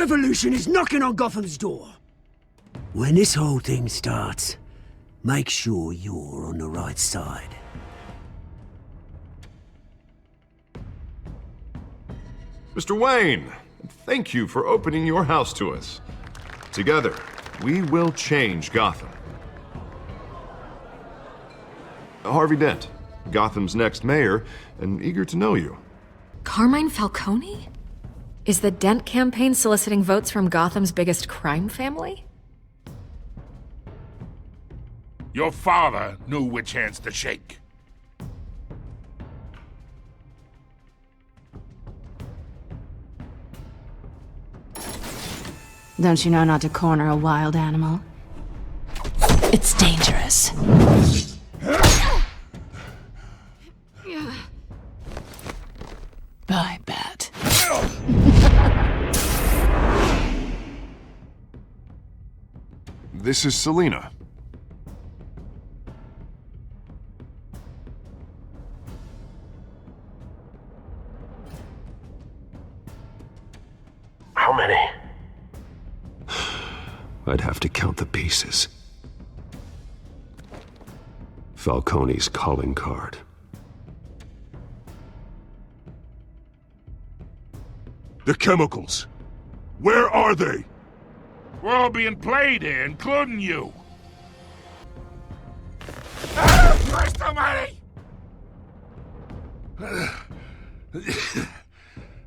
revolution is knocking on Gotham's door. When this whole thing starts, make sure you're on the right side. Mr. Wayne, thank you for opening your house to us. Together, we will change Gotham. Harvey Dent, Gotham's next mayor, and eager to know you. Carmine Falcone? Is the Dent campaign soliciting votes from Gotham's biggest crime family? Your father knew which hands to shake. Don't you know not to corner a wild animal? It's dangerous. Bye, Bat. This is Selina. How many? I'd have to count the pieces. Falcone's calling card. The chemicals. Where are they? We're all being played here, including you. Christ almighty!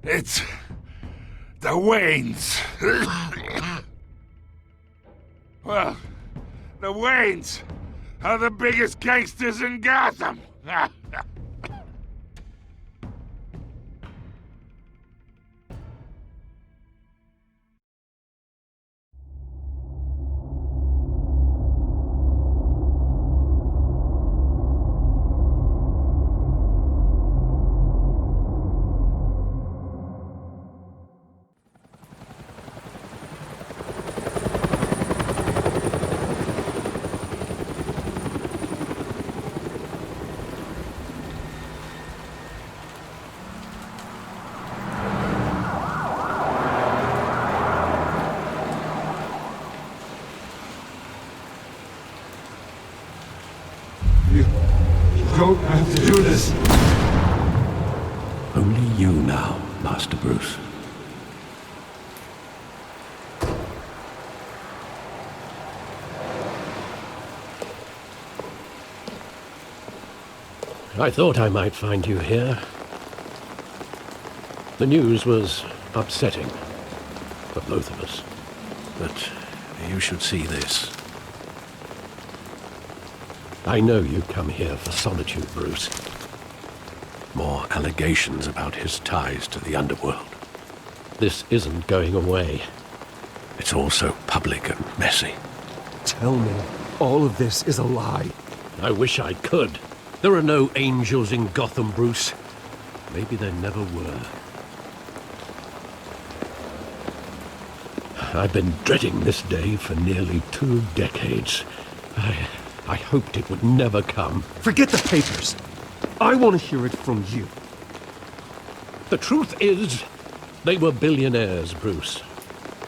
It's the Waynes. Well, the Waynes are the biggest gangsters in Gotham. Don't have to do this. Only you now, Master Bruce. I thought I might find you here. The news was upsetting for both of us. But you should see this. I know you come here for solitude, Bruce. More allegations about his ties to the underworld. This isn't going away. It's all so public and messy. Tell me, all of this is a lie. I wish I could. There are no angels in Gotham, Bruce. Maybe there never were. I've been dreading this day for nearly 2 decades. I hoped it would never come. Forget the papers. I want to hear it from you. The truth is, they were billionaires, Bruce.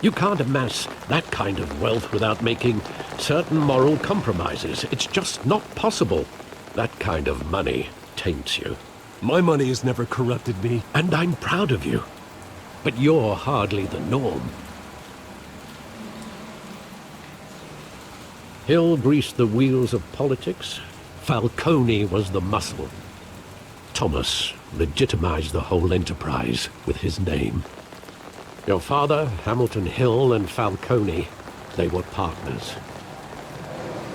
You can't amass that kind of wealth without making certain moral compromises. It's just not possible. That kind of money taints you. My money has never corrupted me. And I'm proud of you. But you're hardly the norm. Hill greased the wheels of politics. Falcone was the muscle. Thomas legitimized the whole enterprise with his name. Your father, Hamilton Hill, and Falcone, they were partners.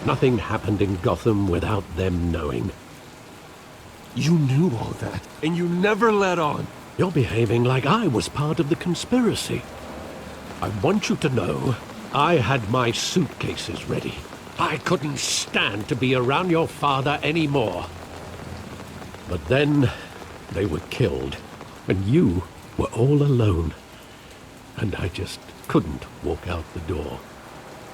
Nothing happened in Gotham without them knowing. You knew all that, and you never let on. You're behaving like I was part of the conspiracy. I want you to know I had my suitcases ready. I couldn't stand to be around your father anymore. But then they were killed, and you were all alone. And I just couldn't walk out the door.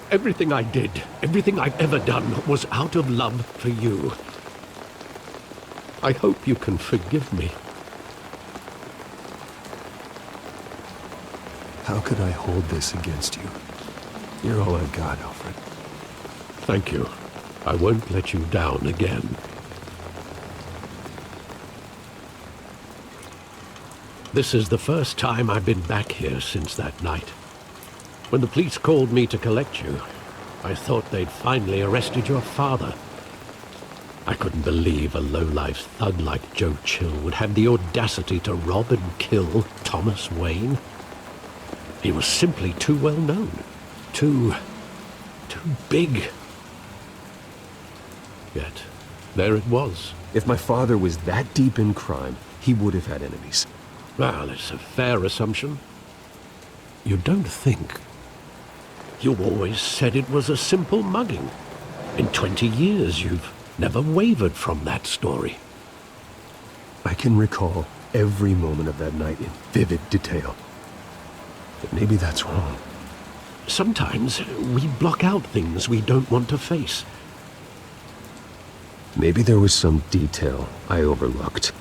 Everything I did, everything I've ever done, was out of love for you. I hope you can forgive me. How could I hold this against you? You're all I've got, Alfred. Thank you. I won't let you down again. This is the first time I've been back here since that night. When the police called me to collect you, I thought they'd finally arrested your father. I couldn't believe a low-life thug like Joe Chill would have the audacity to rob and kill Thomas Wayne. He was simply too well known. Too big. Yet, there it was. If my father was that deep in crime, he would have had enemies. Well, it's a fair assumption. You don't think? You always said it was a simple mugging. In 20 years, you've never wavered from that story. I can recall every moment of that night in vivid detail. But maybe that's wrong. Sometimes we block out things we don't want to face. Maybe there was some detail I overlooked.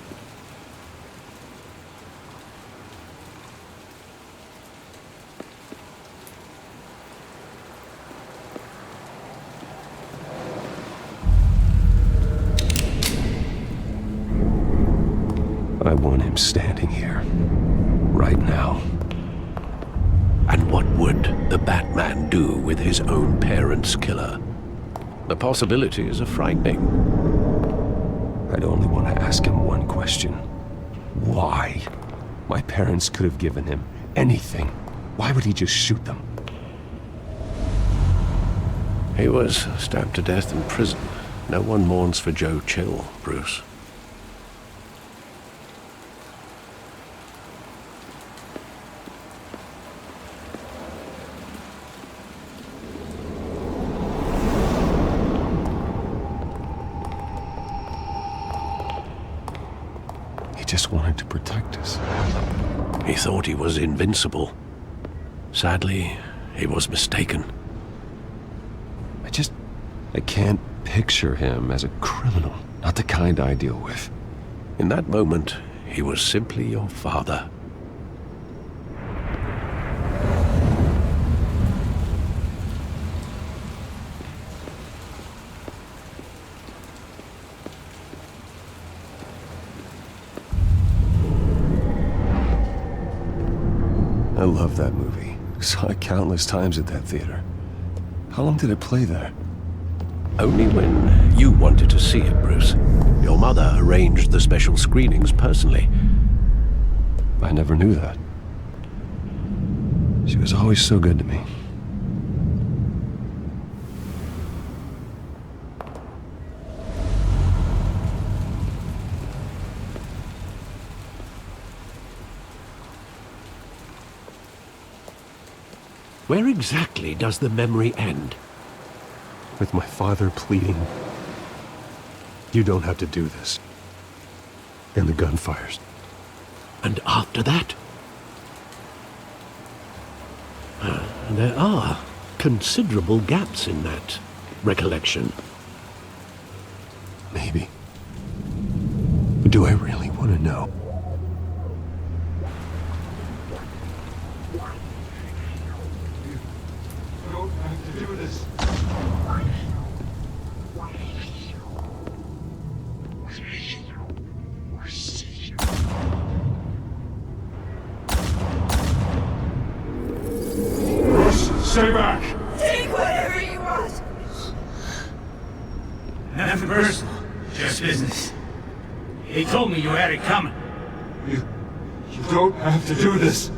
I want him standing here, right now. And what would the Batman do with his own parents' killer? The possibilities are frightening. I'd only want to ask him one question. Why? My parents could have given him anything. Why would he just shoot them? He was stabbed to death in prison. No one mourns for Joe Chill, Bruce. He just wanted to protect us. He thought he was invincible. Sadly, he was mistaken. I can't picture him as a criminal. Not the kind I deal with. In that moment, he was simply your father. I love that movie. Saw it countless times at that theater. How long did it play there? Only when you wanted to see it, Bruce. Your mother arranged the special screenings personally. I never knew that. She was always so good to me. Where exactly does the memory end? With my father pleading, "You don't have to do this." And the gun fires. And after that? There are considerable gaps in that recollection. Maybe. But do I really want to know? You don't have to do this. Stay back! Take whatever you want! Nothing personal, just business. He told me you had it coming. You don't have to do this.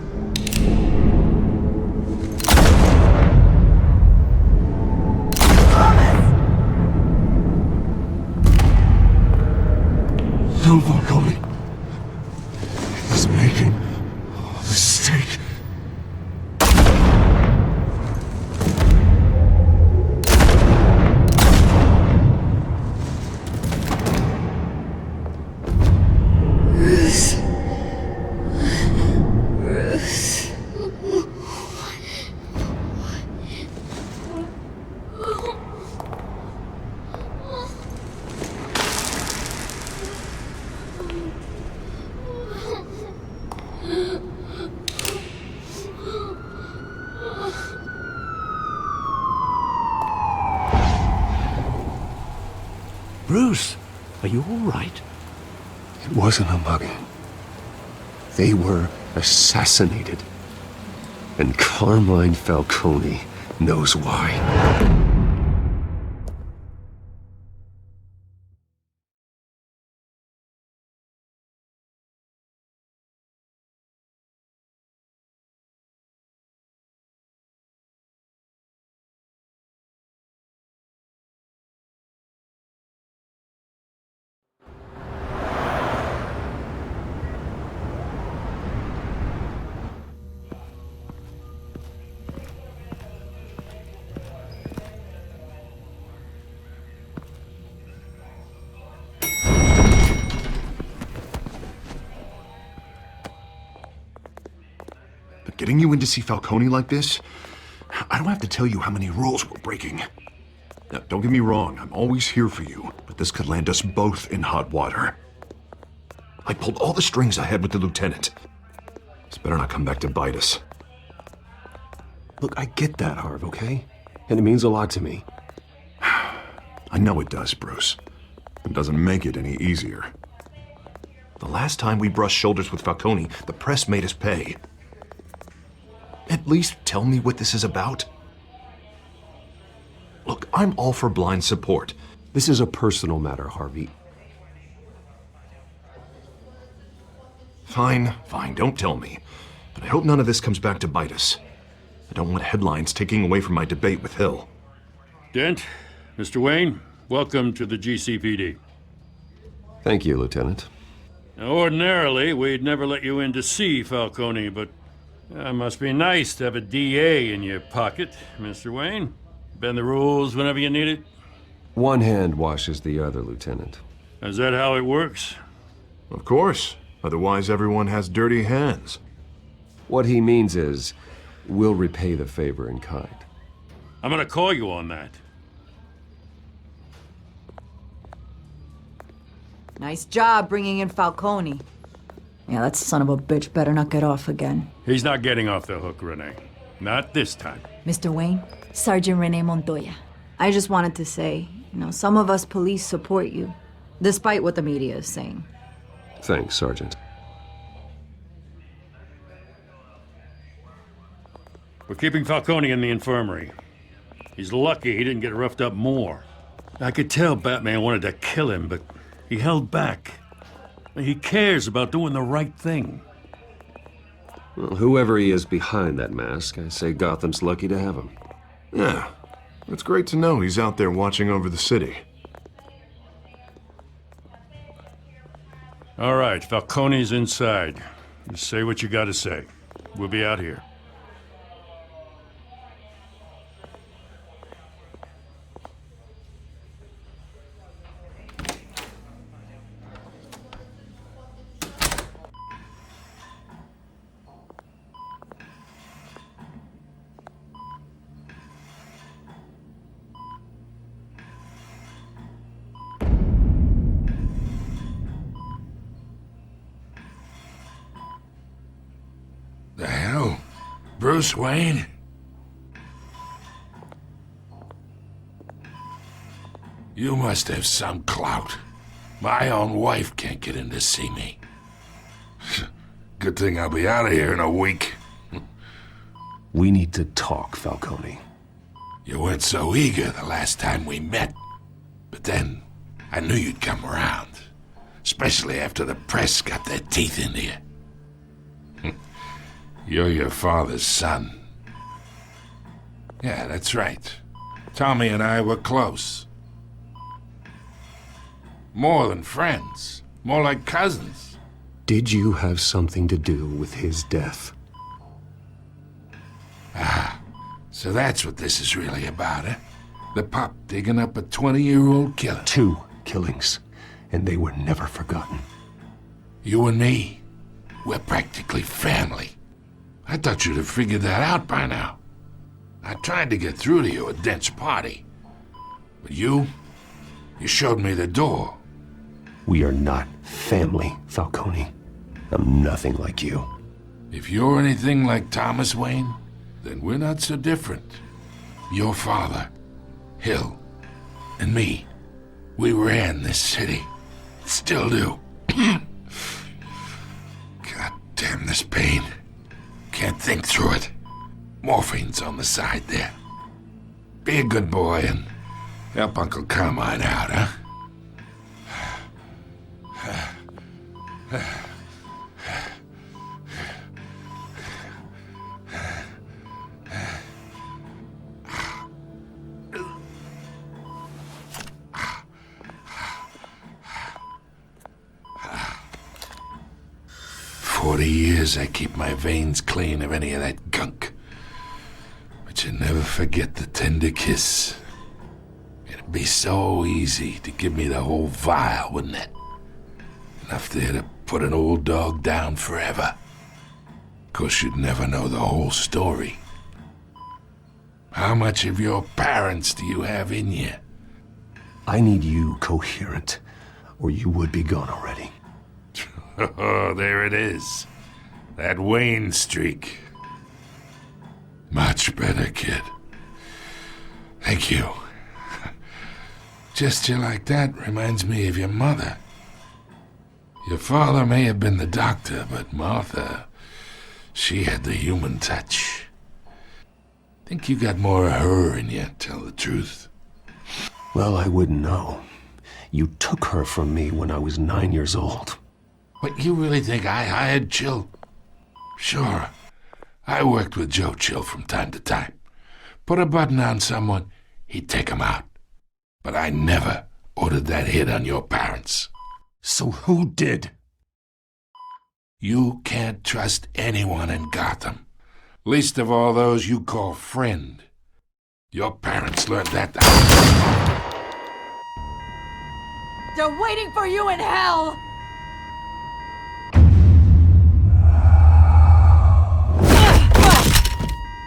Don't walk on me. He's making a mistake. Bruce, are you all right? It wasn't a mugging. They were assassinated. And Carmine Falcone knows why. Getting you in to see Falcone like this, I don't have to tell you how many rules we're breaking. Now, don't get me wrong, I'm always here for you, but this could land us both in hot water. I pulled all the strings I had with the lieutenant. This better not come back to bite us. Look, I get that, Harv, okay? And it means a lot to me. I know it does, Bruce. It doesn't make it any easier. The last time we brushed shoulders with Falcone, the press made us pay. At least tell me what this is about. Look, I'm all for blind support. This is a personal matter, Harvey. Fine, don't tell me. But I hope none of this comes back to bite us. I don't want headlines taking away from my debate with Hill. Dent, Mr. Wayne, welcome to the GCPD. Thank you, Lieutenant. Now, ordinarily, we'd never let you in to see Falcone, but it must be nice to have a DA in your pocket, Mr. Wayne. Bend the rules whenever you need it. One hand washes the other, Lieutenant. Is that how it works? Of course. Otherwise, everyone has dirty hands. What he means is, we'll repay the favor in kind. I'm gonna call you on that. Nice job bringing in Falcone. Yeah, that son of a bitch better not get off again. He's not getting off the hook, Renee. Not this time. Mr. Wayne, Sergeant Renee Montoya. I just wanted to say, some of us police support you, despite what the media is saying. Thanks, Sergeant. We're keeping Falcone in the infirmary. He's lucky he didn't get roughed up more. I could tell Batman wanted to kill him, but he held back. He cares about doing the right thing. Well, whoever he is behind that mask, I say Gotham's lucky to have him. Yeah, it's great to know he's out there watching over the city. All right, Falcone's inside. Just say what you gotta say. We'll be out here. The hell? Bruce Wayne? You must have some clout. My own wife can't get in to see me. Good thing I'll be out of here in a week. We need to talk, Falcone. You weren't so eager the last time we met. But then, I knew you'd come around. Especially after the press got their teeth into you. You're your father's son. Yeah, that's right. Tommy and I were close. More than friends. More like cousins. Did you have something to do with his death? Ah, so that's what this is really about, eh? The pup digging up a 20-year-old killer. 2 killings, and they were never forgotten. You and me, we're practically family. I thought you'd have figured that out by now. I tried to get through to you at Dent's party. But you showed me the door. We are not family, Falcone. I'm nothing like you. If you're anything like Thomas Wayne, then we're not so different. Your father, Hill, and me. We ran this city. Still do. God damn this pain. Can't think through it. Morphine's on the side there. Be a good boy and help Uncle Carmine out, huh? 40 years I keep my veins clean of any of that gunk. But you never forget the tender kiss. It'd be so easy to give me the whole vial, wouldn't it? Enough there to put an old dog down forever. 'Course you'd never know the whole story. How much of your parents do you have in you? I need you coherent, or you would be gone already. Oh, there it is. That Wayne streak. Much better, kid. Thank you. Gesture like that reminds me of your mother. Your father may have been the doctor, but Martha, she had the human touch. Think you got more of her in you, tell the truth. Well, I wouldn't know. You took her from me when I was 9 years old. What, you really think I hired Chill? Sure. I worked with Joe Chill from time to time. Put a button on someone, he'd take him out. But I never ordered that hit on your parents. So who did? You can't trust anyone in Gotham. Least of all those you call friend. Your parents learned that. They're waiting for you in hell!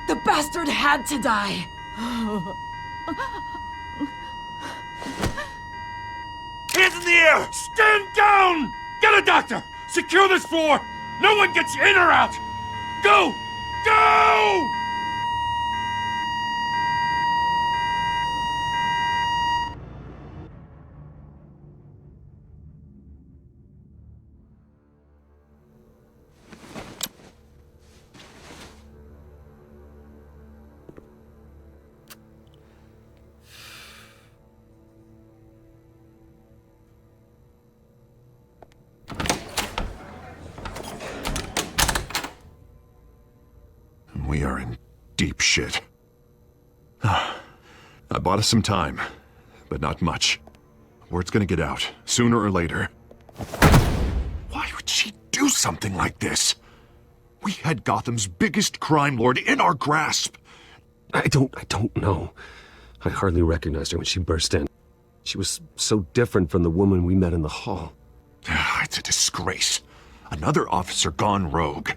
The bastard had to die! Hands in the air! Stand down! Get a doctor! Secure this floor! No one gets in or out! Go! Go! We are in deep shit. I bought us some time, but not much. Word's gonna get out, sooner or later. Why would she do something like this? We had Gotham's biggest crime lord in our grasp. I don't know. I hardly recognized her when she burst in. She was so different from the woman we met in the hall. It's a disgrace. Another officer gone rogue.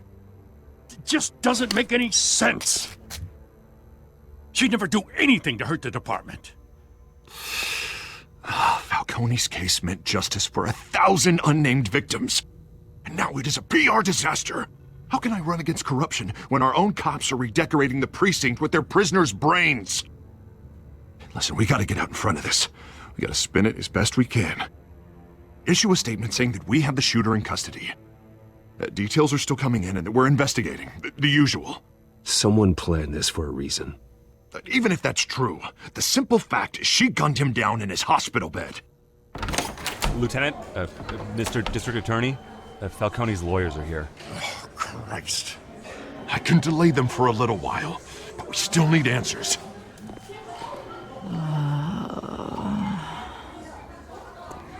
It just doesn't make any sense. She'd never do anything to hurt the department. Falcone's case meant justice for 1,000 unnamed victims. And now it is a PR disaster. How can I run against corruption when our own cops are redecorating the precinct with their prisoners' brains? Listen, we gotta get out in front of this. We gotta spin it as best we can. Issue a statement saying that we have the shooter in custody. Details are still coming in and that we're investigating. The usual. Someone planned this for a reason. Even if that's true, the simple fact is she gunned him down in his hospital bed. Lieutenant, Mr. District Attorney, Falcone's lawyers are here. Oh, Christ. I can delay them for a little while, but we still need answers.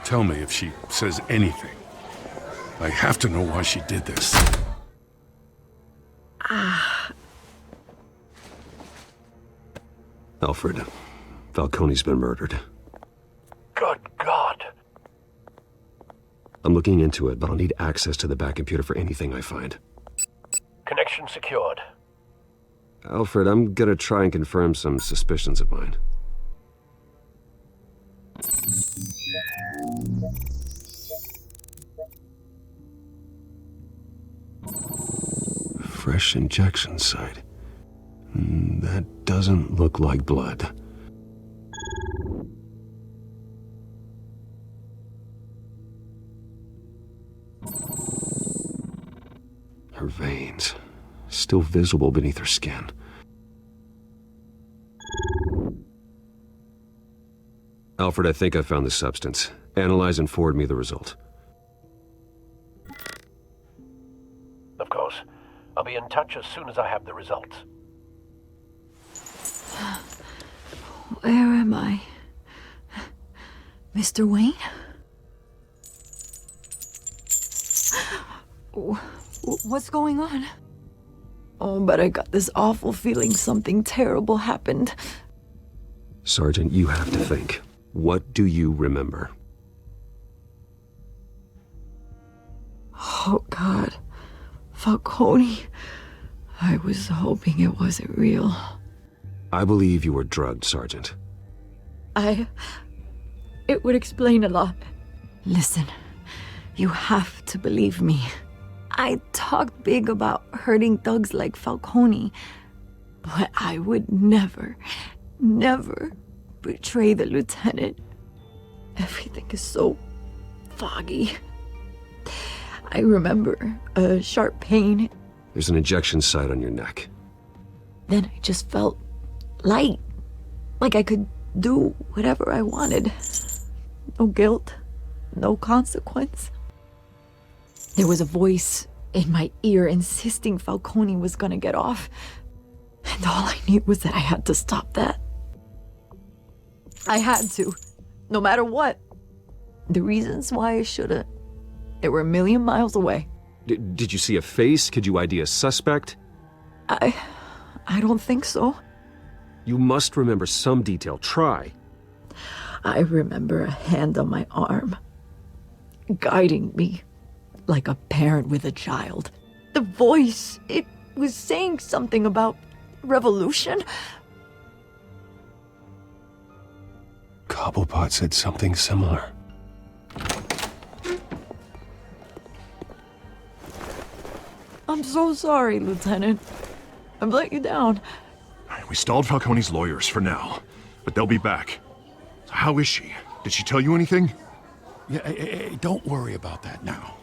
Tell me if she says anything. I have to know why she did this. Alfred, Falcone's been murdered. Good God. I'm looking into it, but I'll need access to the back computer for anything I find. Connection secured. Alfred, I'm gonna try and confirm some suspicions of mine. Fresh injection site. That doesn't look like blood. veins, still visible beneath her skin. Alfred, I think I found the substance. Analyze and forward me the result. Of course. I'll be in touch as soon as I have the results. Where am I? Mr. Wayne? What's going on? Oh, but I got this awful feeling something terrible happened. Sergeant, you have to think. What do you remember? Oh, God. Falcone. I was hoping it wasn't real. I believe you were drugged, Sergeant. It would explain a lot. Listen, you have to believe me. I talked big about hurting thugs like Falcone, but I would never betray the lieutenant. Everything is so foggy. I remember a sharp pain. There's an injection site on your neck. Then I just felt light, like I could do whatever I wanted. No guilt, no consequence. There was a voice in my ear insisting Falcone was gonna get off. And all I knew was that I had to stop that. I had to, no matter what. The reasons why I should've, they were a million miles away. Did you see a face? Could you ID a suspect? I don't think so. You must remember some detail. Try. I remember a hand on my arm, guiding me like a parent with a child. The voice, it was saying something about revolution. Cobblepot said something similar. I'm so sorry, Lieutenant. I've let you down. We stalled Falcone's lawyers for now, but they'll be back. So how is she? Did she tell you anything? Yeah, don't worry about that now.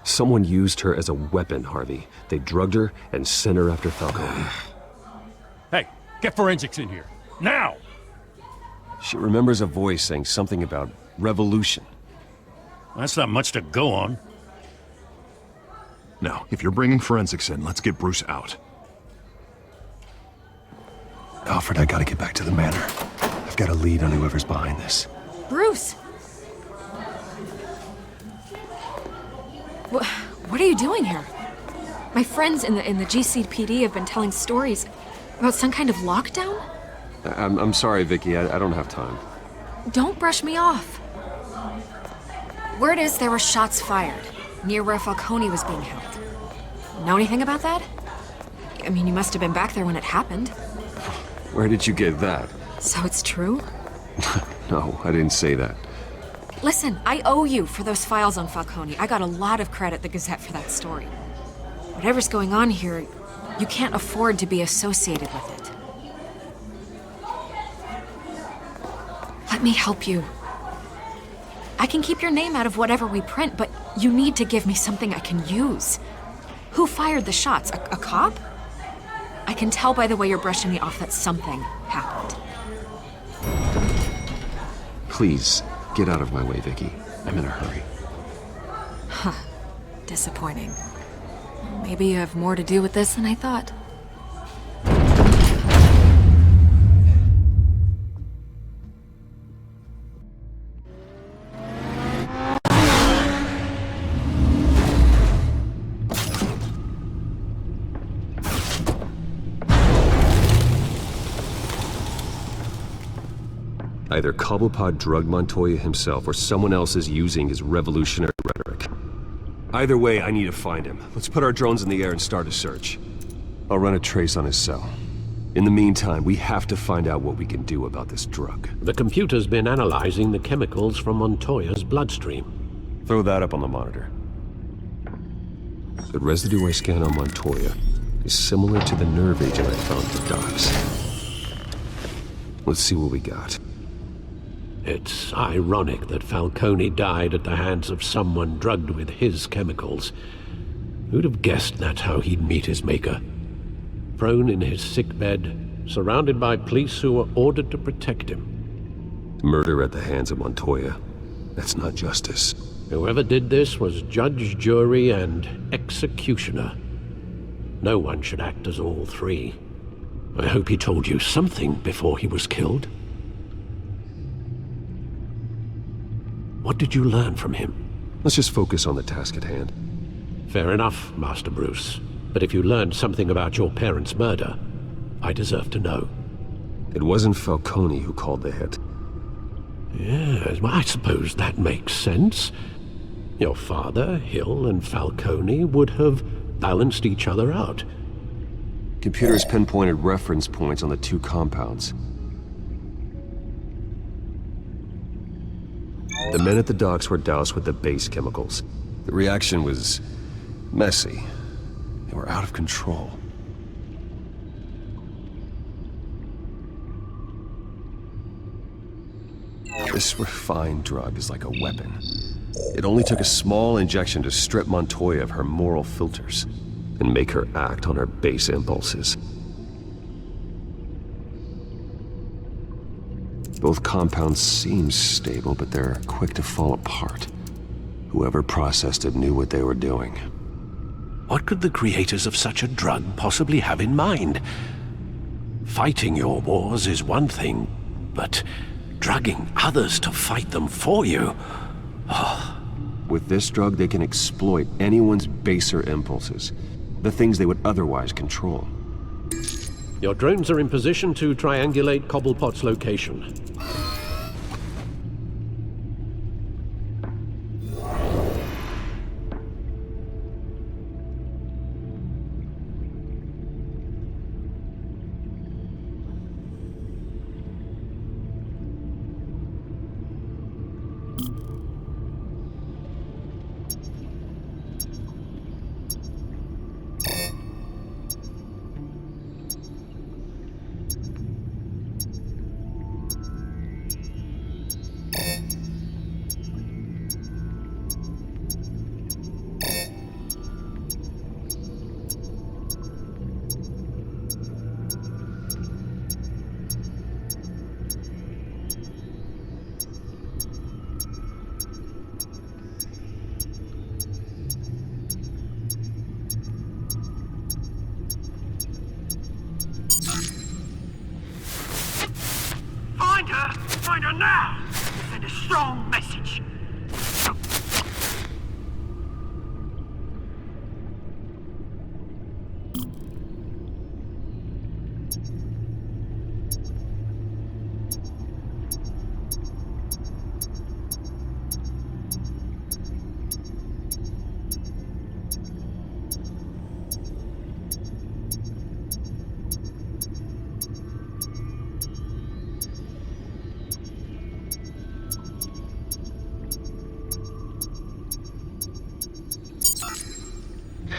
Someone used her as a weapon, Harvey. They drugged her and sent her after Falcone. Hey, get forensics in here. Now! She remembers a voice saying something about revolution. That's not much to go on. Now, if you're bringing forensics in, let's get Bruce out. Alfred, I gotta get back to the manor. I've got a lead on whoever's behind this. Bruce! What are you doing here? My friends in the GCPD have been telling stories about some kind of lockdown? I'm sorry, Vicky. I don't have time. Don't brush me off. Word is there were shots fired near where Falcone was being held. Know anything about that? I mean, you must have been back there when it happened. Where did you get that? So it's true? No, I didn't say that. Listen, I owe you for those files on Falcone. I got a lot of credit at the Gazette for that story. Whatever's going on here, you can't afford to be associated with it. Let me help you. I can keep your name out of whatever we print, but you need to give me something I can use. Who fired the shots? A cop? I can tell by the way you're brushing me off that something happened. Please, get out of my way, Vicky. I'm in a hurry. Huh. Disappointing. Maybe you have more to do with this than I thought. Either Cobblepot drugged Montoya himself or someone else is using his revolutionary rhetoric. Either way, I need to find him. Let's put our drones in the air and start a search. I'll run a trace on his cell. In the meantime, we have to find out what we can do about this drug. The computer's been analyzing the chemicals from Montoya's bloodstream. Throw that up on the monitor. The residue I scan on Montoya is similar to the nerve agent I found at the docks. Let's see what we got. It's ironic that Falcone died at the hands of someone drugged with his chemicals. Who'd have guessed that's how he'd meet his maker? Prone in his sickbed, surrounded by police who were ordered to protect him. Murder at the hands of Montoya. That's not justice. Whoever did this was judge, jury, and executioner. No one should act as all three. I hope he told you something before he was killed. What did you learn from him? Let's just focus on the task at hand. Fair enough, Master Bruce. But if you learned something about your parents' murder, I deserve to know. It wasn't Falcone who called the hit. Yes, well, I suppose that makes sense. Your father, Hill, and Falcone would have balanced each other out. Computers pinpointed reference points on the two compounds. The men at the docks were doused with the base chemicals. The reaction was messy. They were out of control. This refined drug is like a weapon. It only took a small injection to strip Montoya of her moral filters and make her act on her base impulses. Both compounds seem stable, but they're quick to fall apart. Whoever processed it knew what they were doing. What could the creators of such a drug possibly have in mind? Fighting your wars is one thing, but drugging others to fight them for you? Oh. With this drug, they can exploit anyone's baser impulses, the things they would otherwise control. Your drones are in position to triangulate Cobblepot's location. Find her now! Send a strong message.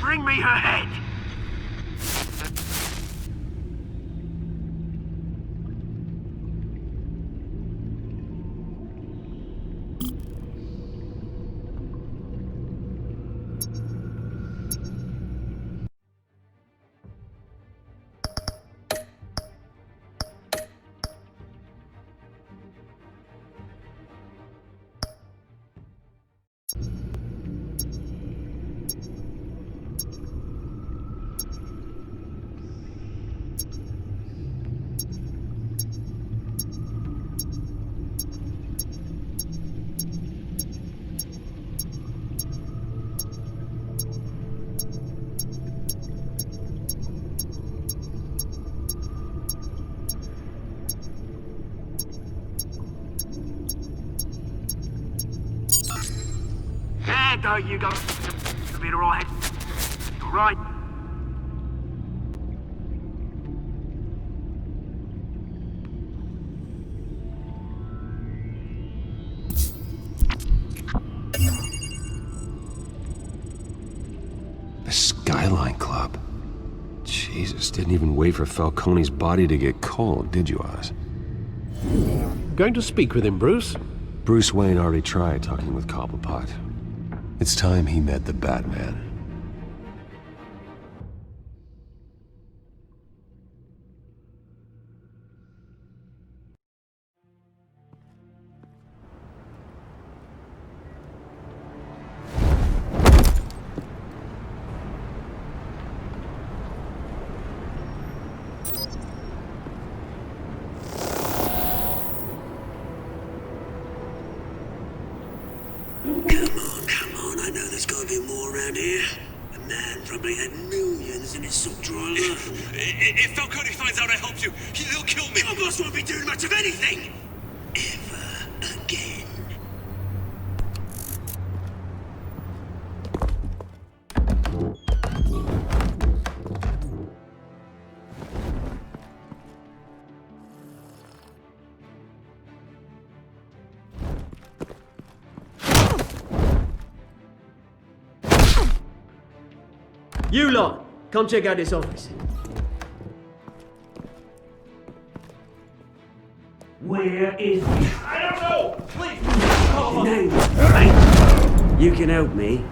Bring me her head! There you go. You'll be alright. Right. The Skyline Club. Jesus, didn't even wait for Falcone's body to get cold, did you, Oz? Going to speak with him, Bruce? Bruce Wayne already tried talking with Cobblepot. It's time he met the Batman. Come on, I know there's gotta be more around here. The man probably had millions in his sock drawer alone. If Falcone finds out I helped you, he'll kill me. Your boss won't be doing much of anything! Ever again. You lot, come check out this office. Where is he? I don't know! Please! Name, right? You can help me.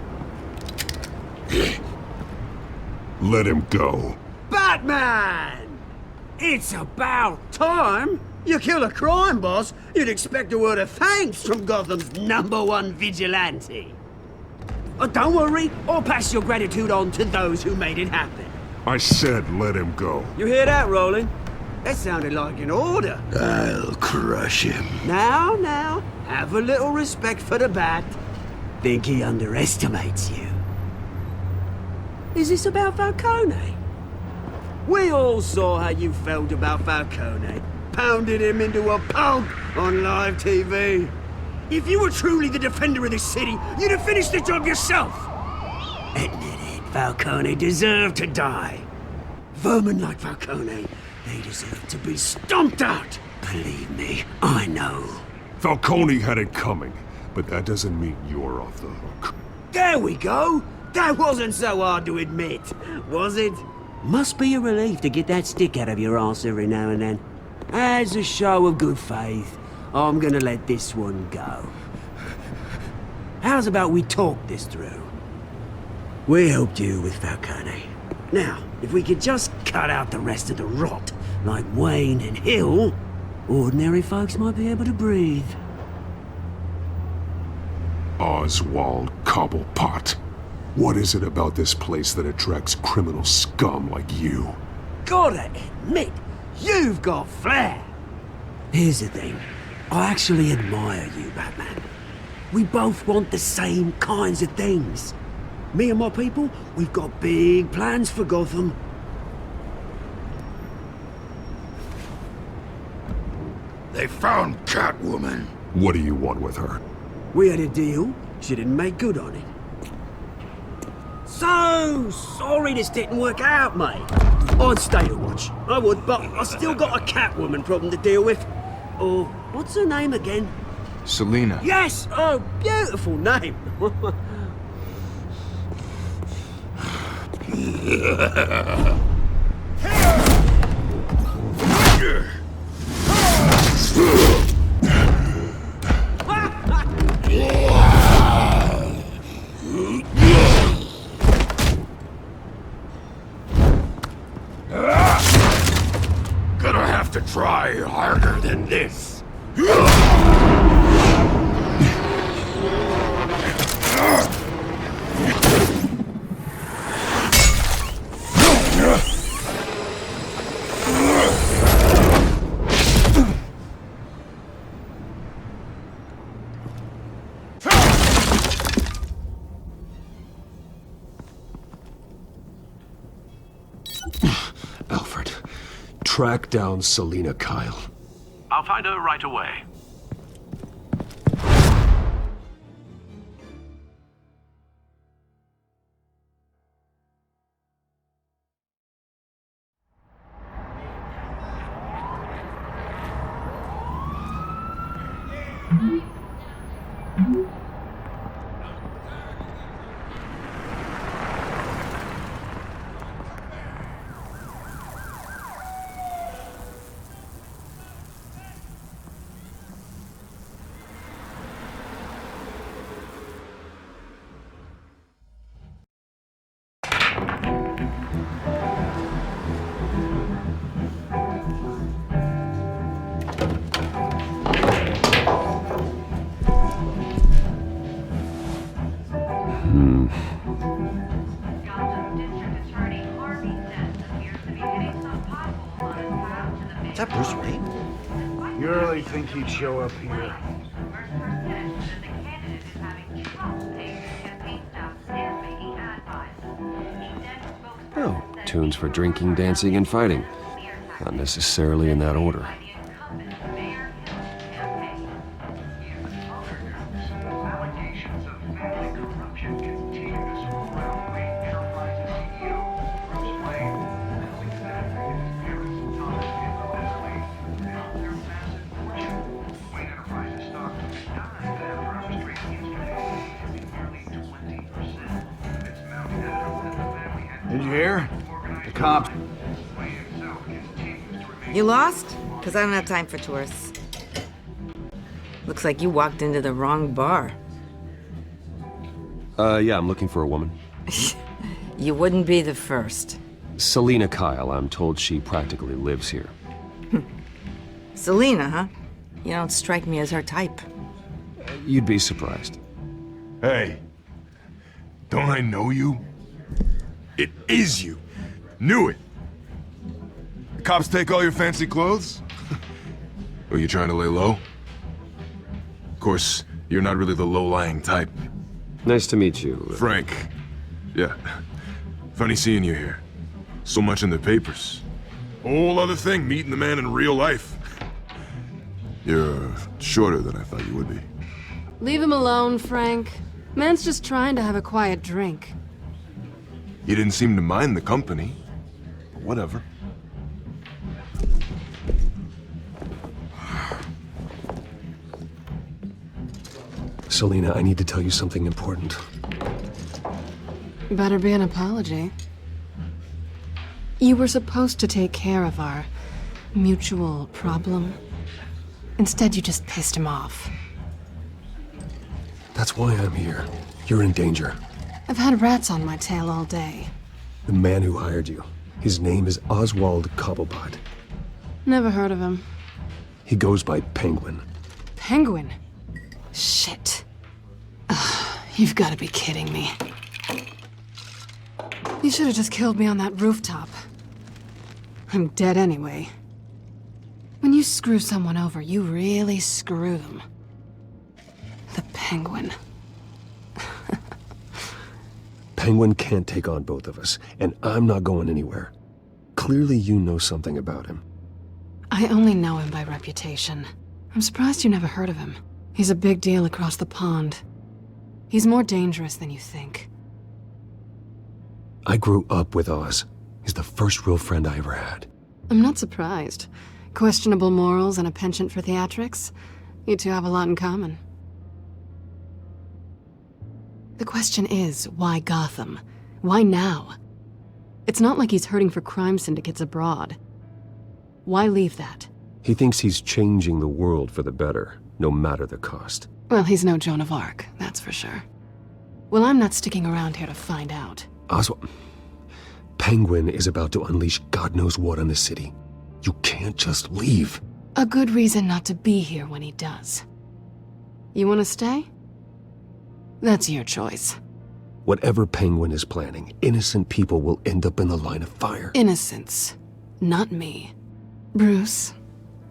Let him go. Batman! It's about time! You kill a crime boss, you'd expect a word of thanks from Gotham's #1 vigilante. Oh, don't worry, I'll pass your gratitude on to those who made it happen. I said let him go. You hear that, Roland? That sounded like an order. I'll crush him. Now, have a little respect for the Bat. Think he underestimates you. Is this about Falcone? We all saw how you felt about Falcone. Pounded him into a pulp on live TV. If you were truly the defender of this city, you'd have finished the job yourself. Admit it, Falcone deserved to die. Vermin like Falcone, they deserve to be stomped out. Believe me, I know. Falcone had it coming, but that doesn't mean you're off the hook. There we go. That wasn't so hard to admit, was it? Must be a relief to get that stick out of your arse every now and then. As a show of good faith, I'm gonna let this one go. How's about we talk this through? We helped you with Falcone. Now, if we could just cut out the rest of the rot, like Wayne and Hill, ordinary folks might be able to breathe. Oswald Cobblepot. What is it about this place that attracts criminal scum like you? Gotta admit, you've got flair. Here's the thing. I actually admire you, Batman. We both want the same kinds of things. Me and my people, we've got big plans for Gotham. They found Catwoman. What do you want with her? We had a deal. She didn't make good on it. So sorry this didn't work out, mate. I'd stay to watch. I would, but I still got a Catwoman problem to deal with. Oh, what's her name again? Selina. Yes! Oh, beautiful name. Gonna have to try harder than this. Alfred, track down Selina Kyle. I'll find her right away. Is that Bruce Wayne? You really think he'd show up here? Oh, tunes for drinking, dancing, and fighting. Not necessarily in that order. Did you hear? The cops. You lost? Because I don't have time for tourists. Looks like you walked into the wrong bar. Yeah, I'm looking for a woman. You wouldn't be the first. Selina Kyle, I'm told she practically lives here. Selina, huh? You don't strike me as her type. You'd be surprised. Hey, don't I know you? It is you. Knew it. The cops take all your fancy clothes? Were you trying to lay low? Of course, you're not really the low-lying type. Nice to meet you. Frank. Yeah. Funny seeing you here. So much in the papers. Whole other thing, meeting the man in real life. You're shorter than I thought you would be. Leave him alone, Frank. Man's just trying to have a quiet drink. You didn't seem to mind the company. But whatever. Selina, I need to tell you something important. Better be an apology. You were supposed to take care of our mutual problem. Instead, you just pissed him off. That's why I'm here. You're in danger. I've had rats on my tail all day. The man who hired you. His name is Oswald Cobblepot. Never heard of him. He goes by Penguin. Penguin? Shit. Ugh, you've got to be kidding me. You should have just killed me on that rooftop. I'm dead anyway. When you screw someone over, you really screw them. The Penguin. Penguin can't take on both of us, and I'm not going anywhere. Clearly you know something about him. I only know him by reputation. I'm surprised you never heard of him. He's a big deal across the pond. He's more dangerous than you think. I grew up with Oz. He's the first real friend I ever had. I'm not surprised. Questionable morals and a penchant for theatrics. You two have a lot in common. The question is, why Gotham? Why now? It's not like he's hurting for crime syndicates abroad. Why leave that? He thinks he's changing the world for the better, no matter the cost. Well, he's no Joan of Arc, that's for sure. Well, I'm not sticking around here to find out. Oswald, Penguin is about to unleash God knows what on the city. You can't just leave. A good reason not to be here when he does. You want to stay? That's your choice. Whatever Penguin is planning, innocent people will end up in the line of fire. Innocence. Not me. Bruce,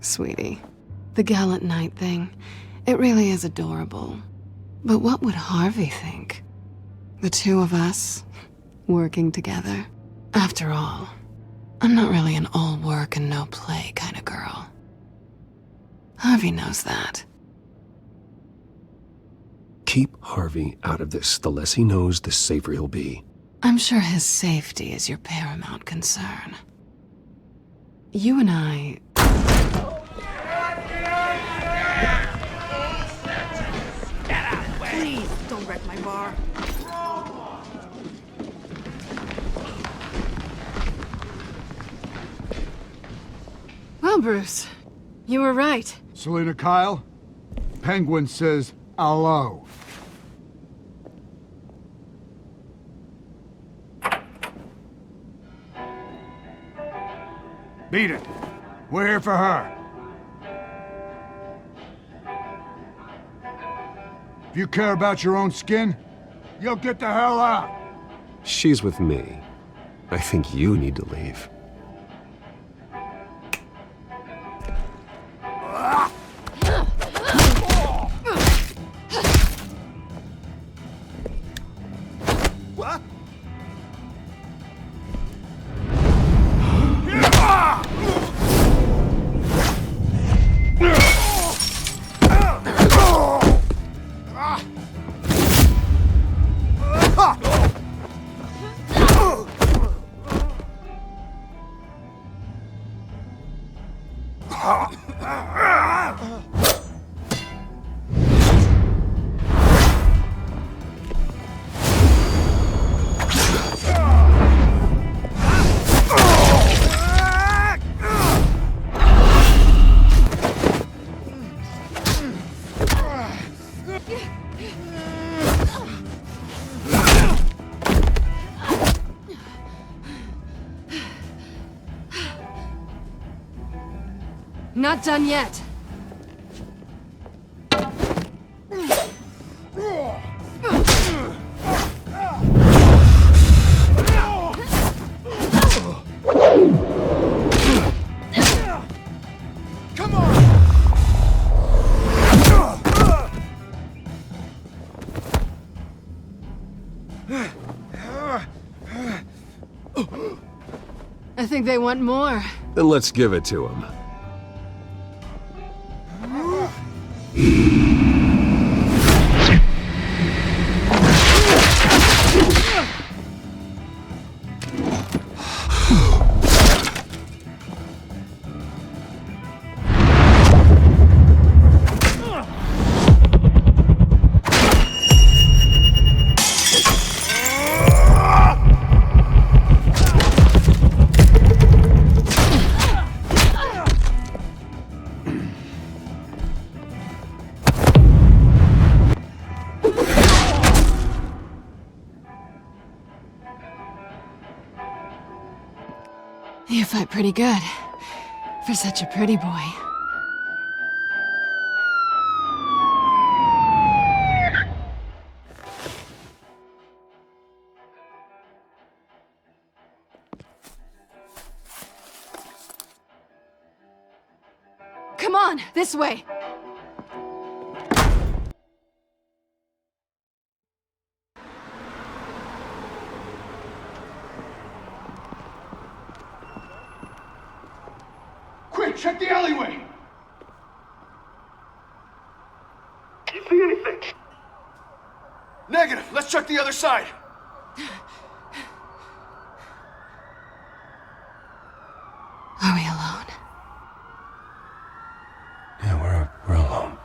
sweetie, the gallant knight thing, it really is adorable. But what would Harvey think? The two of us, working together? After all, I'm not really an all work and no play kind of girl. Harvey knows that. Keep Harvey out of this. The less he knows, the safer he'll be. I'm sure his safety is your paramount concern. You and I... Please, don't wreck my bar. Well, Bruce, you were right. Selina Kyle, Penguin says hello. Beat it. We're here for her. If you care about your own skin, you'll get the hell out. She's with me. I think you need to leave. Not done yet. Come on! I think they want more. Then let's give it to them. You fight pretty good. For such a pretty boy. Come on, this way! Quick, check the alleyway! You see anything? Negative. Let's check the other side. Are we alone? Yeah, we're alone.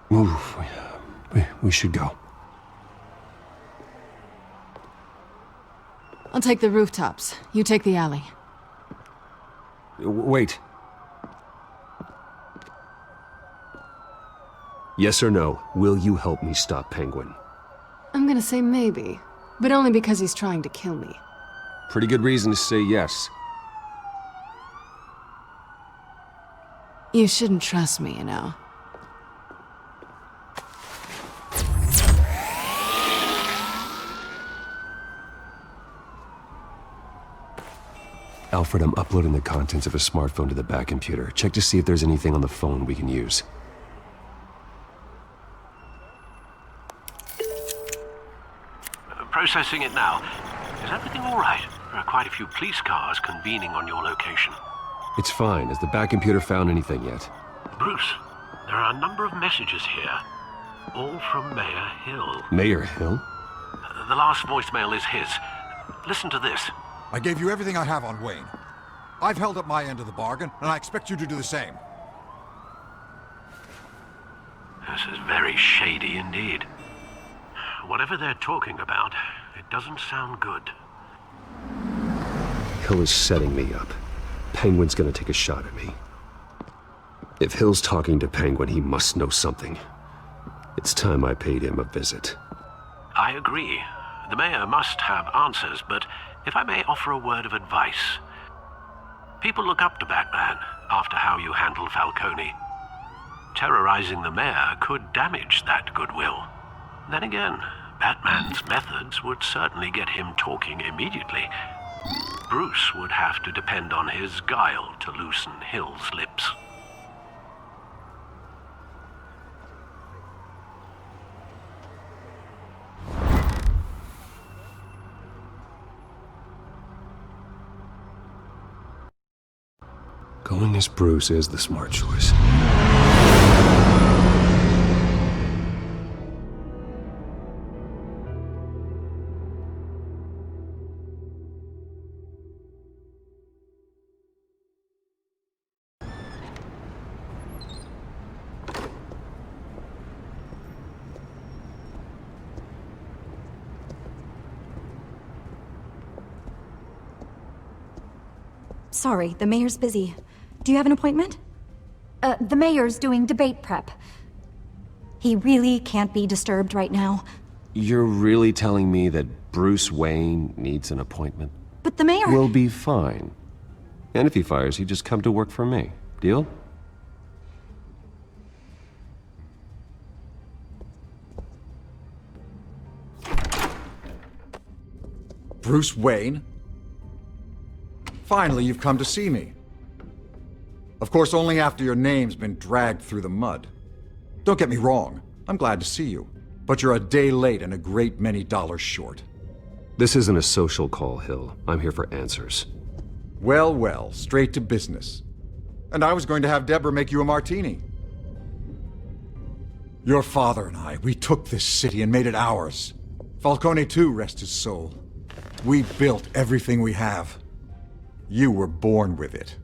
Move. We should go. I'll take the rooftops. You take the alley. Wait. Yes or no, will you help me stop Penguin? I'm gonna say maybe, but only because he's trying to kill me. Pretty good reason to say yes. You shouldn't trust me, you know. Alfred, I'm uploading the contents of a smartphone to the back computer. Check to see if there's anything on the phone we can use. Processing it now. Is everything all right? There are quite a few police cars convening on your location. It's fine. Has the back computer found anything yet? Bruce, there are a number of messages here. All from Mayor Hill. Mayor Hill? The last voicemail is his. Listen to this. I gave you everything I have on Wayne. I've held up my end of the bargain, and I expect you to do the same. This is very shady indeed. Whatever they're talking about, it doesn't sound good. Hill is setting me up. Penguin's gonna take a shot at me. If Hill's talking to Penguin, he must know something. It's time I paid him a visit. I agree. The mayor must have answers, but if I may offer a word of advice. People look up to Batman after how you handled Falcone. Terrorizing the mayor could damage that goodwill. Then again, Batman's methods would certainly get him talking immediately. Bruce would have to depend on his guile to loosen Hill's lips. Going as Bruce is the smart choice. Sorry, the mayor's busy. Do you have an appointment? The mayor's doing debate prep. He really can't be disturbed right now. You're really telling me that Bruce Wayne needs an appointment? But the mayor... We'll be fine. And if he fires, you just come to work for me. Deal? Bruce Wayne? Finally, you've come to see me. Of course, only after your name's been dragged through the mud. Don't get me wrong, I'm glad to see you. But you're a day late and a great many dollars short. This isn't a social call, Hill. I'm here for answers. Well, well, straight to business. And I was going to have Deborah make you a martini. Your father and I, we took this city and made it ours. Falcone too, rest his soul. We built everything we have. You were born with it.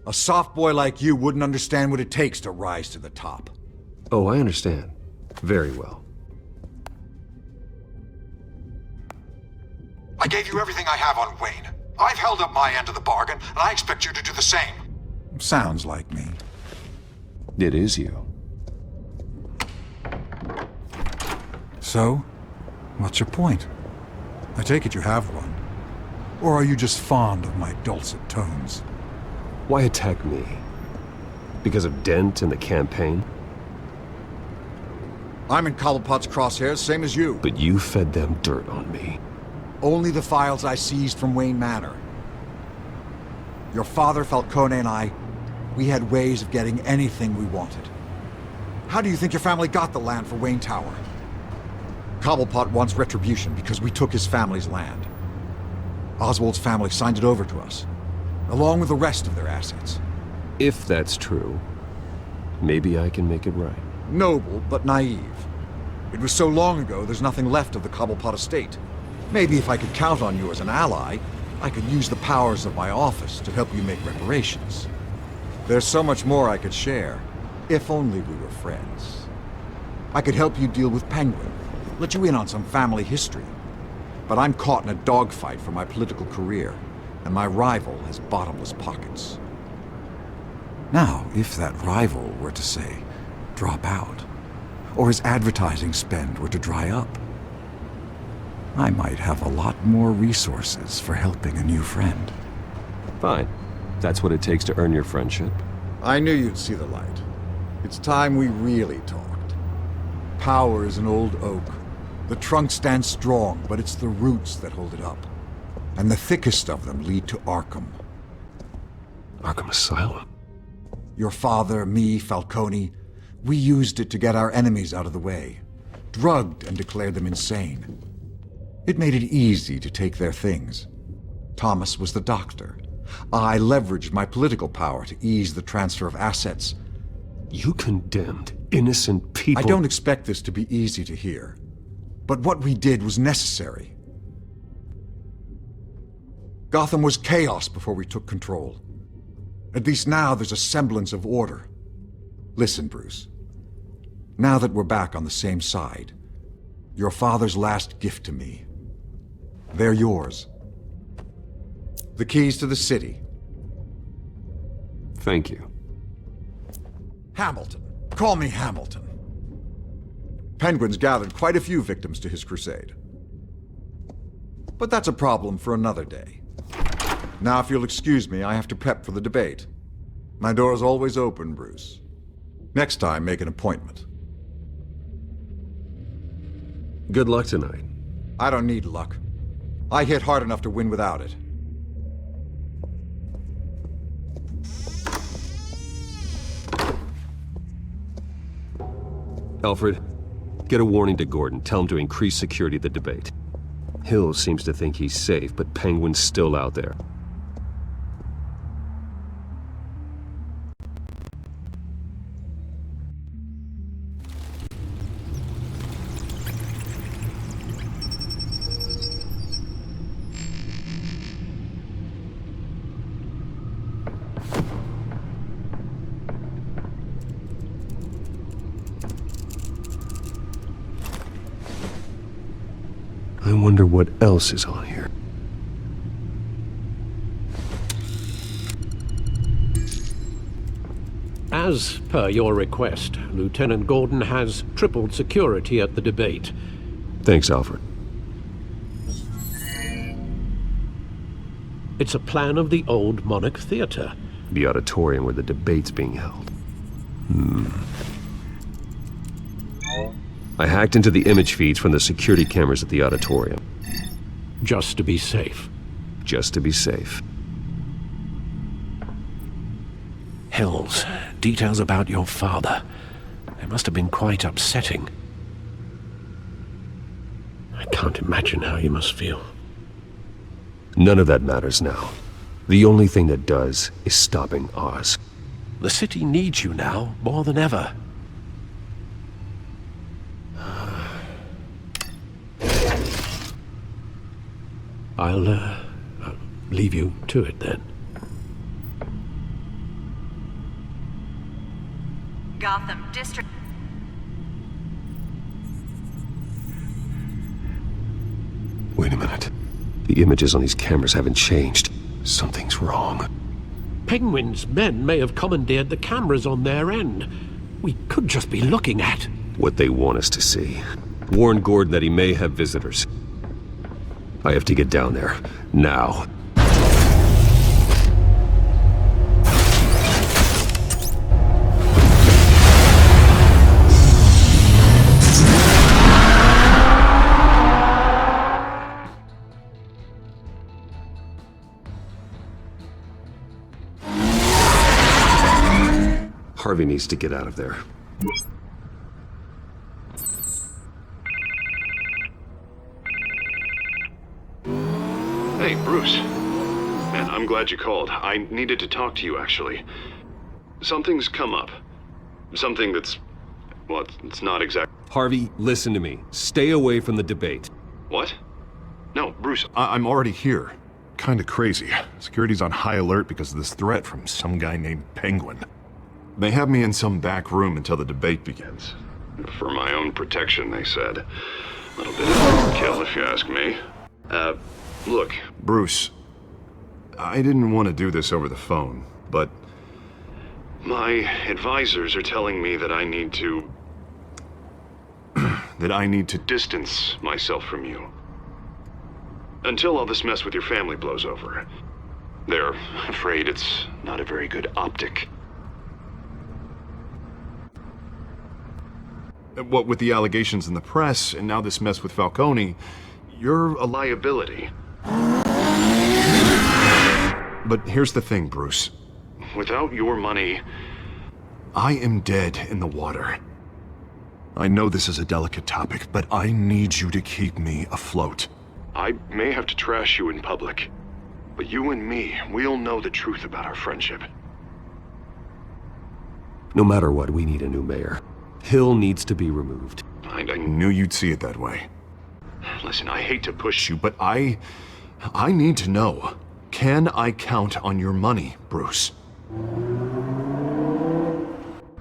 A soft boy like you wouldn't understand what it takes to rise to the top. Oh, I understand. Very well. I gave you everything I have on Wayne. I've held up my end of the bargain, and I expect you to do the same. Sounds like me. It is you. So, what's your point? I take it you have one. Or are you just fond of my dulcet tones? Why attack me? Because of Dent and the campaign? I'm in Cobblepot's crosshairs, same as you. But you fed them dirt on me. Only the files I seized from Wayne Manor. Your father, Falcone, and I, we had ways of getting anything we wanted. How do you think your family got the land for Wayne Tower? Cobblepot wants retribution because we took his family's land. Oswald's family signed it over to us, along with the rest of their assets. If that's true, maybe I can make it right. Noble, but naive. It was so long ago, there's nothing left of the Cobblepot estate. Maybe if I could count on you as an ally, I could use the powers of my office to help you make reparations. There's so much more I could share, if only we were friends. I could help you deal with Penguin, let you in on some family history. But I'm caught in a dogfight for my political career, and my rival has bottomless pockets. Now, if that rival were to say, drop out, or his advertising spend were to dry up, I might have a lot more resources for helping a new friend. Fine. That's what it takes to earn your friendship. I knew you'd see the light. It's time we really talked. Power is an old oak. The trunk stands strong, but it's the roots that hold it up. And the thickest of them lead to Arkham. Arkham Asylum? Your father, me, Falcone, we used it to get our enemies out of the way. Drugged and declared them insane. It made it easy to take their things. Thomas was the doctor. I leveraged my political power to ease the transfer of assets. You condemned innocent people. I don't expect this to be easy to hear. But what we did was necessary. Gotham was chaos before we took control. At least now there's a semblance of order. Listen, Bruce. Now that we're back on the same side, your father's last gift to me, they're yours. The keys to the city. Thank you. Hamilton. Call me Hamilton. Penguin's gathered quite a few victims to his crusade. But that's a problem for another day. Now, if you'll excuse me, I have to prep for the debate. My door is always open, Bruce. Next time, make an appointment. Good luck tonight. I don't need luck. I hit hard enough to win without it. Alfred, get a warning to Gordon. Tell him to increase security at the debate. Hill seems to think he's safe, but Penguin's still out there. I wonder what else is on here. As per your request, Lieutenant Gordon has tripled security at the debate. Thanks, Alfred. It's a plan of the old Monarch Theater. The auditorium where the debate's being held. I hacked into the image feeds from the security cameras at the auditorium. Just to be safe. Just to be safe. Hills, details about your father. They must have been quite upsetting. I can't imagine how you must feel. None of that matters now. The only thing that does is stopping Oz. The city needs you now, more than ever. I'll leave you to it then. Gotham District. Wait a minute. The images on these cameras haven't changed. Something's wrong. Penguin's men may have commandeered the cameras on their end. We could just be looking at what they want us to see. Warn Gordon that he may have visitors. I have to get down there. Now. Harvey needs to get out of there. Hey, Bruce. Man, I'm glad you called. I needed to talk to you, actually. Something's come up. Something that's... well, it's not exact... Harvey, listen to me. Stay away from the debate. What? No, Bruce, I'm already here. Kinda crazy. Security's on high alert because of this threat from some guy named Penguin. They have me in some back room until the debate begins. For my own protection, they said. A little bit of overkill, if you ask me. Look, Bruce, I didn't want to do this over the phone, but my advisors are telling me that I need to... that I need to distance myself from you. Until all this mess with your family blows over. They're afraid it's not a very good optic. What with the allegations in the press, and now this mess with Falcone, you're a liability. But here's the thing, Bruce. Without your money, I am dead in the water. I know this is a delicate topic, but I need you to keep me afloat. I may have to trash you in public, but you and me, we'll know the truth about our friendship. No matter what, we need a new mayor. Hill needs to be removed. I knew you'd see it that way. Listen, I hate to push you, but I need to know. Can I count on your money, Bruce?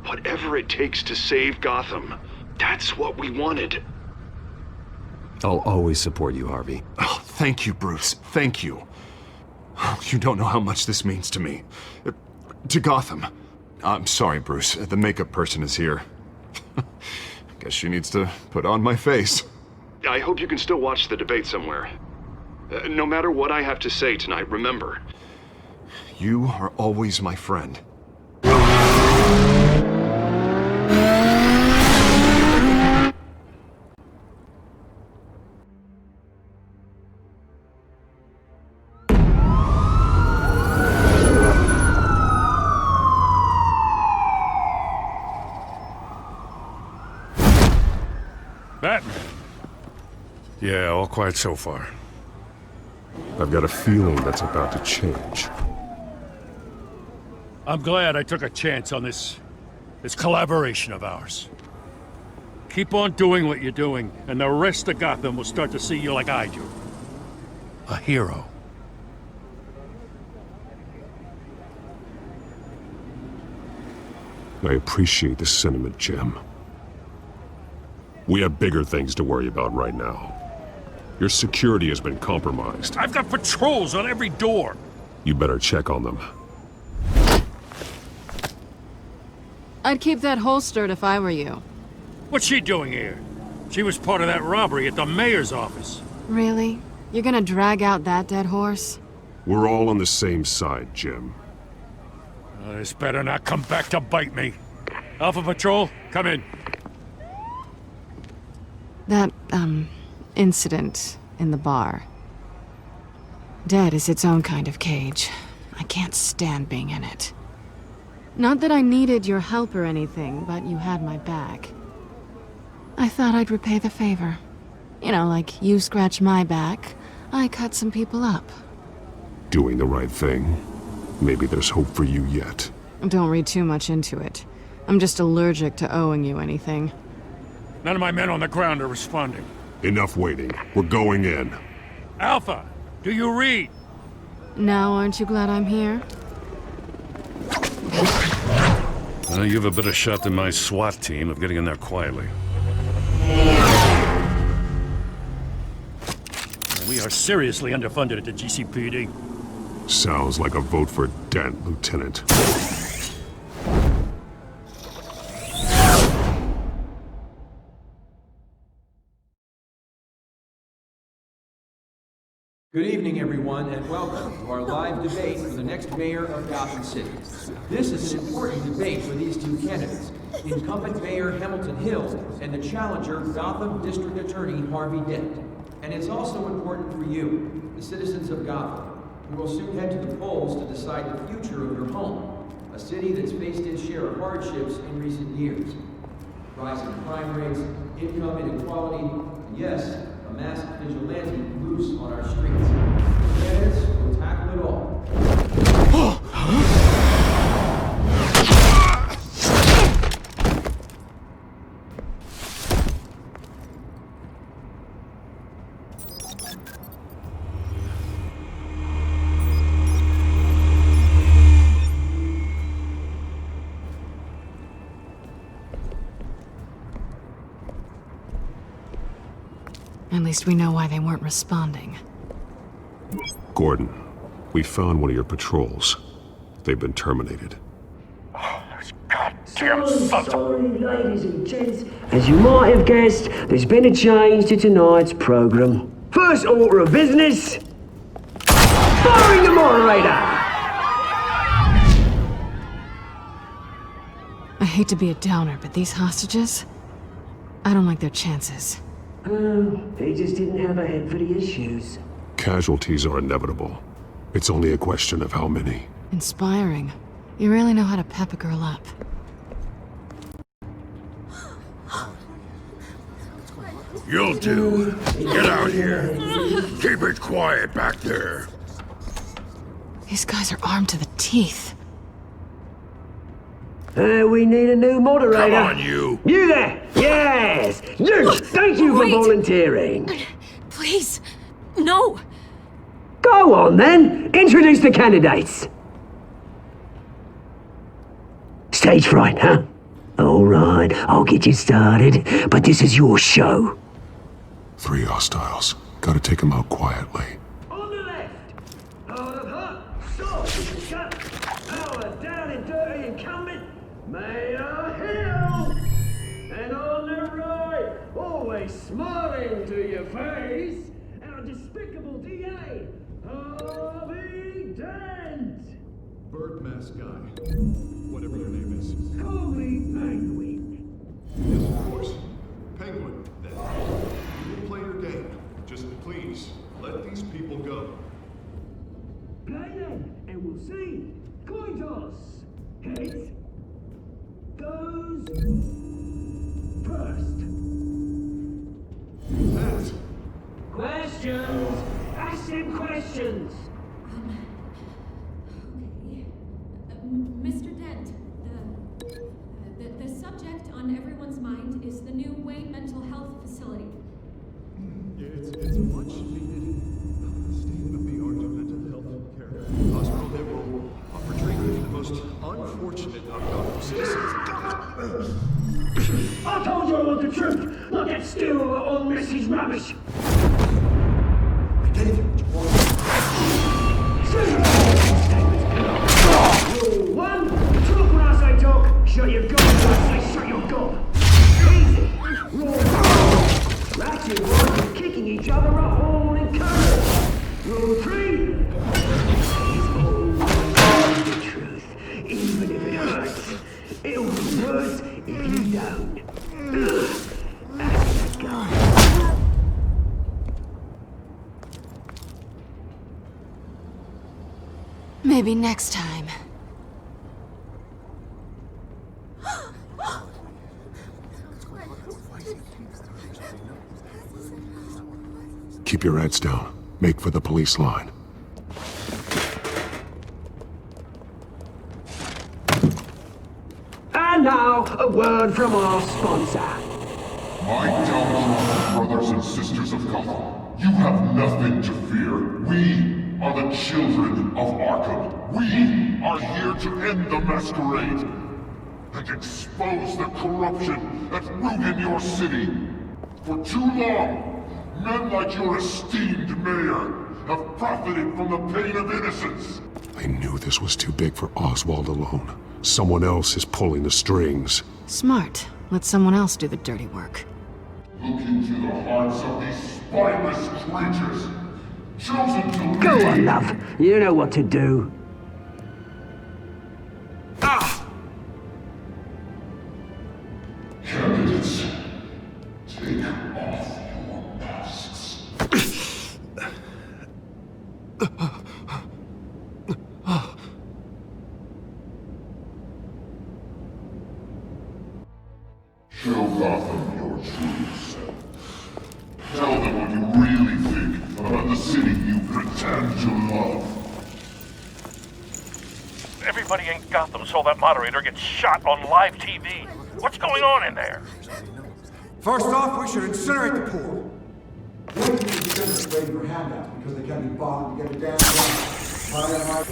Whatever it takes to save Gotham, that's what we wanted. I'll always support you, Harvey. Oh, thank you, Bruce. Thank you. You don't know how much this means to me. To Gotham. I'm sorry, Bruce. The makeup person is here. Guess she needs to put on my face. I hope you can still watch the debate somewhere. No matter what I have to say tonight, remember, you are always my friend. Batman. Yeah, all quiet so far. I've got a feeling that's about to change. I'm glad I took a chance on this collaboration of ours. Keep on doing what you're doing, and the rest of Gotham will start to see you like I do. A hero. I appreciate the sentiment, Jim. We have bigger things to worry about right now. Your security has been compromised. I've got patrols on every door. You better check on them. I'd keep that holstered if I were you. What's she doing here? She was part of that robbery at the mayor's office. Really? You're gonna drag out that dead horse? We're all on the same side, Jim. This better not come back to bite me. Alpha Patrol, come in. That, incident in the bar. Dead is its own kind of cage. I can't stand being in it. Not that I needed your help or anything, but you had my back. I thought I'd repay the favor. You know, like you scratch my back, I cut some people up. Doing the right thing. Maybe there's hope for you yet. Don't read too much into it. I'm just allergic to owing you anything. None of my men on the ground are responding. Enough waiting. We're going in. Alpha, do you read? Now aren't you glad I'm here? You have a better shot than my SWAT team of getting in there quietly. We are seriously underfunded at the GCPD. Sounds like a vote for Dent, Lieutenant. Good evening, everyone, and welcome to our live debate for the next mayor of Gotham City. This is an important debate for these two candidates, incumbent Mayor Hamilton Hill and the challenger Gotham District Attorney Harvey Dent. And it's also important for you, the citizens of Gotham, who will soon head to the polls to decide the future of your home, a city that's faced its share of hardships in recent years. Rising crime rates, income inequality, and yes, a masked vigilante loose on our streets. Candidates will tackle it all. At least we know why they weren't responding. Gordon, we found one of your patrols. They've been terminated. Sorry, ladies and gents. As you might have guessed, there's been a change to tonight's program. First order of business, firing the moderator! I hate to be a downer, but these hostages? I don't like their chances. They just didn't have a head for the issues. Casualties are inevitable. It's only a question of how many. Inspiring. You really know how to pep a girl up. You'll do. Get out here. Keep it quiet back there. These guys are armed to the teeth. We need a new moderator. Come on, you. You there! Yes! You! Thank you for volunteering. Please, no. Go on, then. Introduce the candidates. Stage fright, huh? All right, I'll get you started, but this is your show. 3 hostiles. Gotta take them out quietly. On the left, hard of heart, sword with the gun, our down and dirty incumbent, Mayor Hill. And on the right, always smiling to your face, our despicable DA, Harvey Dent. Bird mask guy. Whatever your name is. Call me Penguin. Yes, of course. Penguin, then. You will play your game. Just please, let these people go. Play then, and we'll see. Coin toss. Heads goes first. Matt! Questions! Ask them questions! Mr. Dent, the subject on everyone's mind is the new Wayne Mental Health Facility. It's a much needed state-of-the-art mental health care hospital that will offer treatment for the most unfortunate of Gotham citizens. I told you I want the truth, not that still old message rubbish. I gave you what you wanted. Rule 1, talk when I say talk, show you've got acting like you're kicking each other up all in colours. Rule 3. Always the truth, even if it hurts. It'll be worse if you don't. That's the guy. Maybe next time. Keep your heads down. Make for the police line. And now, a word from our sponsor. My downtrodden brothers and sisters of Gotham, you have nothing to fear. We are the children of Arkham. We are here to end the masquerade and expose the corruption that rooted your city. For too long, men like your esteemed mayor have profited from the pain of innocence. I knew this was too big for Oswald alone. Someone else is pulling the strings. Smart. Let someone else do the dirty work. Look into the hearts of these spineless creatures, chosen to Go lead. on, love. You know what to do. Candidates, take off your masks. Show Gotham your true self. Tell them what you really think about the city you pretend to love. Everybody in Gotham saw that moderator get shot on live TV. What's going on in there? First off, we should incinerate the pool. Waiting for handouts because they can't be bothered to get a damn job.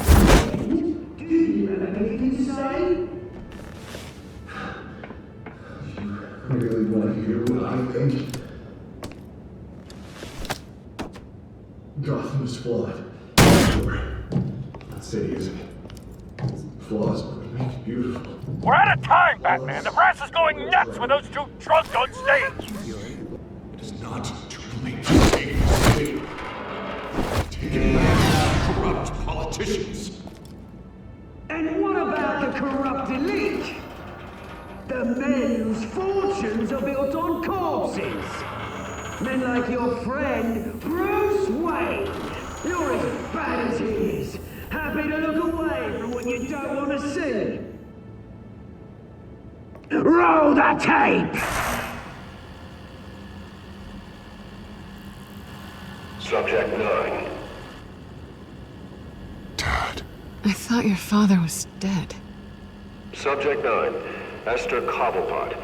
Do you have anything to say? I really want to hear what I think. Gotham is flawed. Sure. That city isn't. It's flaws, but it makes it beautiful. We're out of time, Batman. The brass is going nuts with those two drunks on stage. It is not too late to take the city. Take it back from corrupt politicians. And what about the corrupt elite? The men whose fortunes are built on corpses. Men like your friend, Bruce Wayne. You're as bad as he is. Happy to look away from what you don't want to see. Roll the tape! Subject 9. I thought your father was dead. Subject 9. Esther Cobblepot.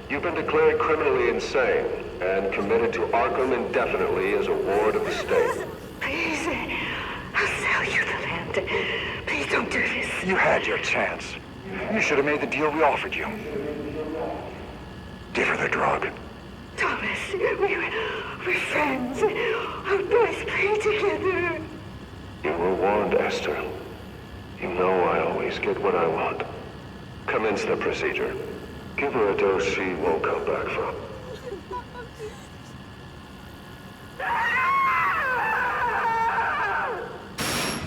You've been declared criminally insane and committed to Arkham indefinitely as a ward of the state. Please, I'll sell you the land. Please don't do this. You had your chance. You should have made the deal we offered you. Give her the drug. Thomas, we're friends. Our boys play together. You were warned, Esther. You know I always get what I want. Commence the procedure. Give her a dose she won't come back from.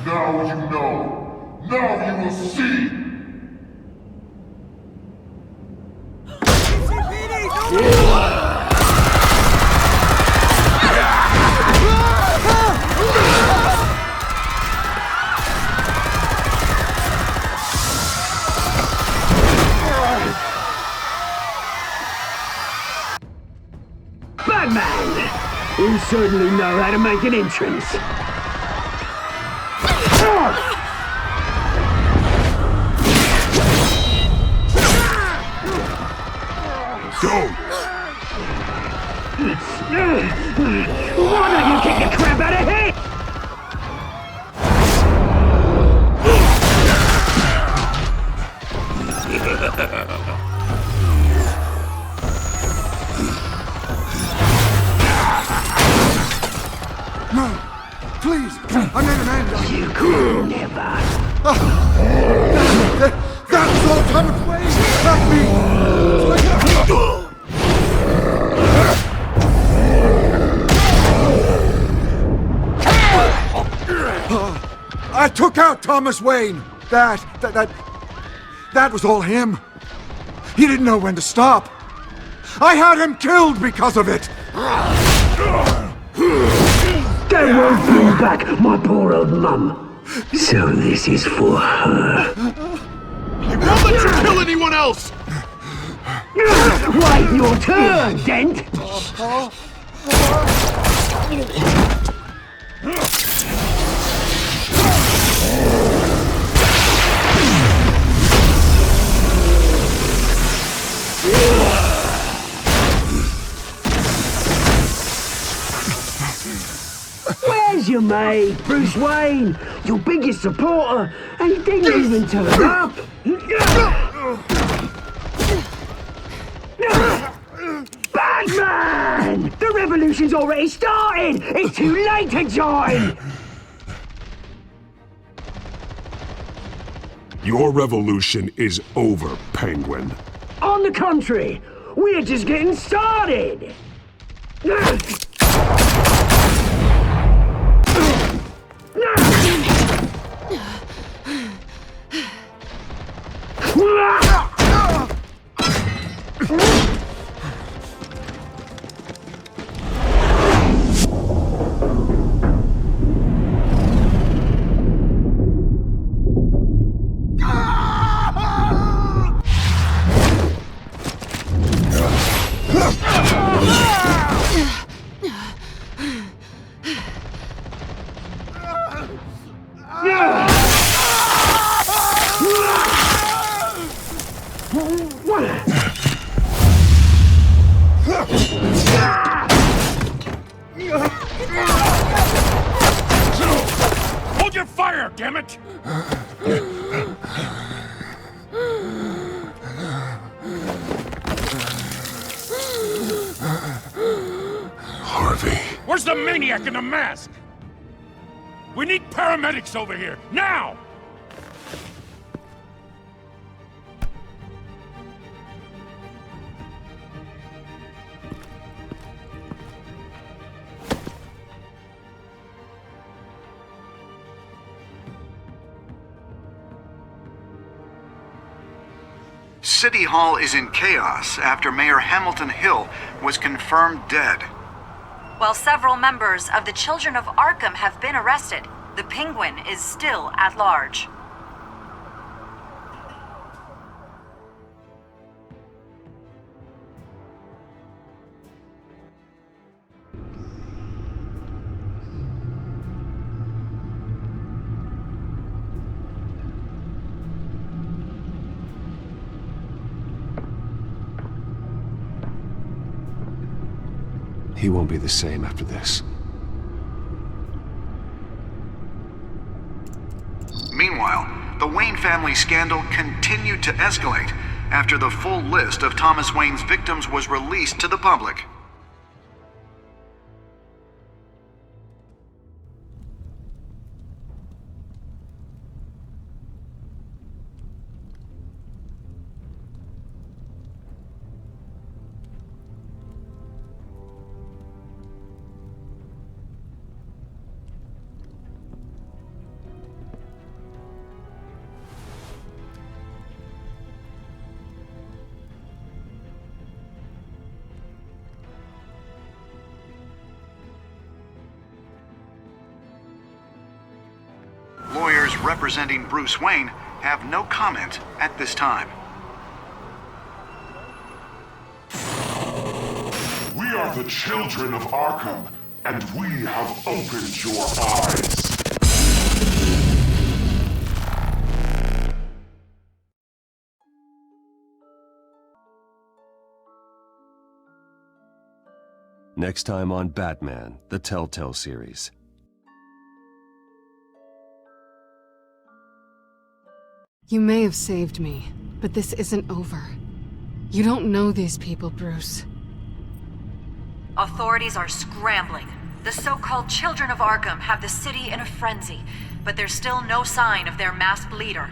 Now you know. Now you will see. Batman! You certainly know how to make an entrance. Go! Why don't you kick the crap out of here? No! Please! I made an end! You could never! That was all coming away! Not me! I took out Thomas Wayne. That was all him. He didn't know when to stop. I had him killed because of it. That won't bring back my poor old mum. So this is for her. I won't let you kill anyone else! Wait your turn, Dent! Where's your mate, Bruce Wayne? Your biggest supporter, and he didn't even turn up! Batman! The revolution's already started! It's too late to join! Your revolution is over, Penguin. On the contrary, we're just getting started! Hold your fire, damn it! Harvey. Where's the maniac in the mask? We need paramedics over here, now! City Hall is in chaos after Mayor Hamilton Hill was confirmed dead. While several members of the Children of Arkham have been arrested, the Penguin is still at large. He won't be the same after this. Meanwhile, the Wayne family scandal continued to escalate after the full list of Thomas Wayne's victims was released to the public. Lawyers representing Bruce Wayne have no comment at this time. We are the children of Arkham, and we have opened your eyes. Next time on Batman, the Telltale series. You may have saved me, but this isn't over. You don't know these people, Bruce. Authorities are scrambling. The so-called Children of Arkham have the city in a frenzy, but there's still no sign of their masked leader.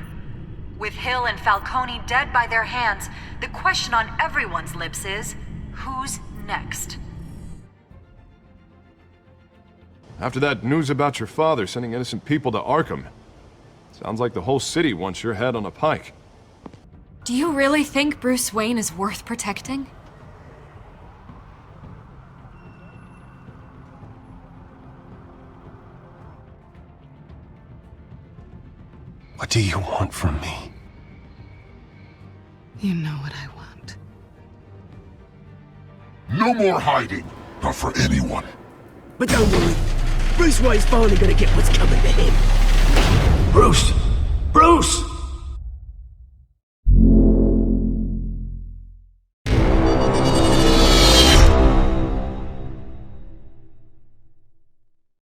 With Hill and Falcone dead by their hands, the question on everyone's lips is, who's next? After that news about your father sending innocent people to Arkham, Sounds like the whole city wants your head on a pike. Do you really think Bruce Wayne is worth protecting? What do you want from me? You know what I want. No more hiding. Not for anyone. But don't worry. Bruce Wayne's finally gonna get what's coming to him. Bruce! Bruce!